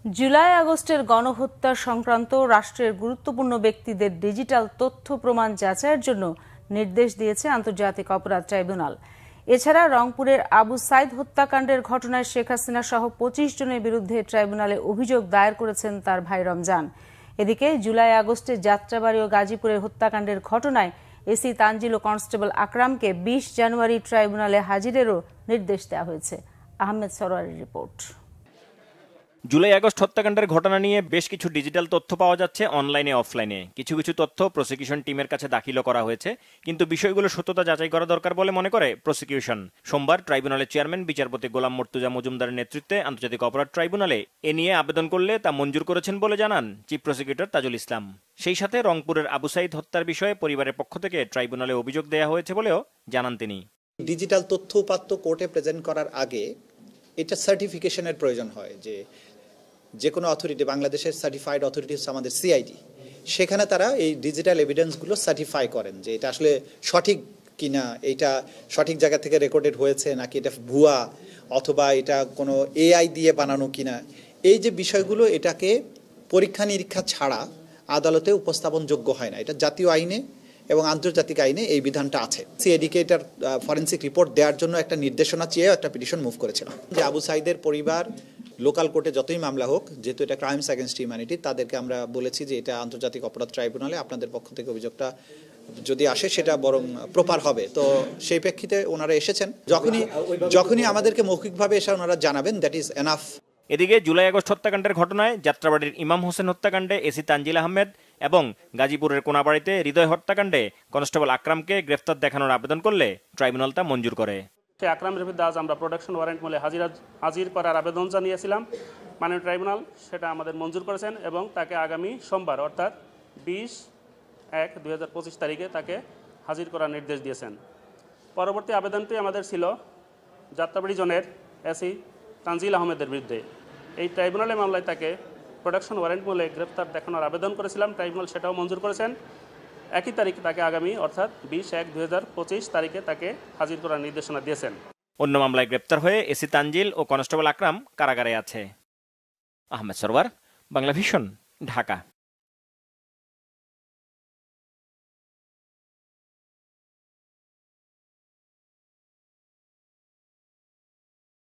জুলাই আগস্টের গণহত্যা সংক্রান্ত রাষ্ট্রের গুরুত্বপূর্ণ ব্যক্তিদের ডিজিটাল তথ্য প্রমাণ যাচাইয়ের জন্য নির্দেশ দিয়েছে আন্তর্জাতিক অপরাধ ট্রাইব্যুনাল। এছাড়া রংপুরের আবু সাইদ হত্যাকাণ্ডের ঘটনায় শেখ হাসিনা সহ ২৫ জনের বিরুদ্ধে ট্রাইব্যুনালে অভিযোগ দায়ের করেছেন তার ভাই রমজান। এদিকে জুলাই আগস্টে যাত্রাবাড়ী ও গাজীপুরের হত্যাকাণ্ডের ঘটনায় এসি তানজিল ও কনস্টেবল আকরামকে ২০ জানুয়ারি ট্রাইব্যুনালে হাজিরেরও নির্দেশ দেওয়া হয়েছে। আহমেদ সরোয়ারের রিপোর্ট। জুলাই আগস্ট হত্যাকাণ্ডের ঘটনা নিয়ে বেশ কিছু ডিজিটাল তথ্য পাওয়া যাচ্ছে অনলাইনে অফলাইনে। কিছু কিছু তথ্য প্রসিকিউশন টিমের কাছে দাখিলও করা হয়েছে, কিন্তু বিষয়গুলো সত্যতা যাচাই করা দরকার বলে মনে করে প্রসিকিউশন। সোমবার ট্রাইব্যুনালের চেয়ারম্যান বিচারপতি গোলাম মর্তুজা মজুমদারের নেতৃত্বে আন্তর্জাতিক অপরাধ ট্রাইব্যুনালে এ নিয়ে আবেদন করলে তা মঞ্জুর করেছেন বলে জানান চিফ প্রসিকিউটর তাজুল ইসলাম। সেই সাথে রংপুরের আবু সাইদ হত্যার বিষয়ে পরিবারের পক্ষ থেকে ট্রাইব্যুনালে অভিযোগ দেওয়া হয়েছে বলেও জানান তিনি। ডিজিটাল তথ্য উপাত্ত কোর্টে প্রেজেন্ট করার আগে এটা সার্টিফিকেশনের প্রয়োজন হয়, যে কোনো অথরিটি, বাংলাদেশের সার্টিফাইড অথরিটি হচ্ছে আমাদের সিআইডি, সেখানে তারা এই ডিজিটাল এভিডেন্সগুলো সার্টিফাই করেন যে এটা আসলে সঠিক কিনা, এটা সঠিক জায়গা থেকে রেকর্ডেড হয়েছে নাকি এটা ভুয়া, অথবা এটা কোনো এআই দিয়ে বানানো কিনা। এই যে বিষয়গুলো, এটাকে পরীক্ষা নিরীক্ষা ছাড়া আদালতে উপস্থাপনযোগ্য হয় না। এটা জাতীয় আইনে এবং আন্তর্জাতিক আইনে এই বিধানটা আছে। সিআইডিকে এটার ফরেন্সিক রিপোর্ট দেওয়ার জন্য একটা নির্দেশনা চেয়ে একটা পিটিশন মুভ করেছিলাম যে আবু সাইদের পরিবার লোকাল কোর্টে যতই মামলা হোক, যেহেতু এটা ক্রাইমস এগেনস্ট হিউম্যানিটি, তাদেরকে আমরা বলেছি যে এটা আন্তর্জাতিক অপরাধ ট্রাইব্যুনালে আপনাদের পক্ষ থেকে অভিযোগটা যদি আসে সেটা বরং প্রপার হবে। তো সেই প্রেক্ষিতে ওনারা এসেছেন। যখনই আমাদেরকে মৌখিকভাবে এসে ওনারা জানাবেন, দ্যাট ইজ এনাফ। এদিকে জুলাই আগস্ট হত্যাকাণ্ডের ঘটনায় যাত্রাবাড়ির ইমাম হোসেন হত্যাকাণ্ডে এসি তানজিল আহমেদ এবং গাজীপুরের কোনাবাড়িতে হৃদয় হত্যাকাণ্ডে কনস্টেবল আকরামকে গ্রেফতার দেখানোর আবেদন করলে ট্রাইব্যুনাল তা মঞ্জুর করে। আকরামের বিরুদ্ধে আজ আমরা প্রোডাকশন ওয়ারেন্ট মূলে হাজির করার আবেদন জানিয়েছিলাম। মাননীয় ট্রাইব্যুনাল সেটা আমাদের মঞ্জুর করেছেন এবং তাকে আগামী সোমবার অর্থাৎ 20/1/2025 তারিখে তাকে হাজির করার নির্দেশ দিয়েছেন। পরবর্তী আবেদনটি আমাদের ছিল যাত্রাবাড়ি জোনের এসি তানজিল আহমেদের বিরুদ্ধে। এই ট্রাইব্যুনালের মামলায় তাকে প্রোডাকশন ওয়ারেন্ট মূলে গ্রেফতার দেখানোর আবেদন করেছিলাম। ট্রাইব্যুনাল সেটাও মঞ্জুর করেছেন। একই তারিখে তাকে আগামী অর্থাৎ 20/1/2025 তারিখে তাকে হাজির করার নির্দেশনা দিয়েছেন। অন্য মামলায় গ্রেপ্তার হয়ে এসি তানজিল ও কনস্টেবল আকরাম কারাগারে আছে। আহমেদ সরওয়ার, বাংলা ভিশন, ঢাকা।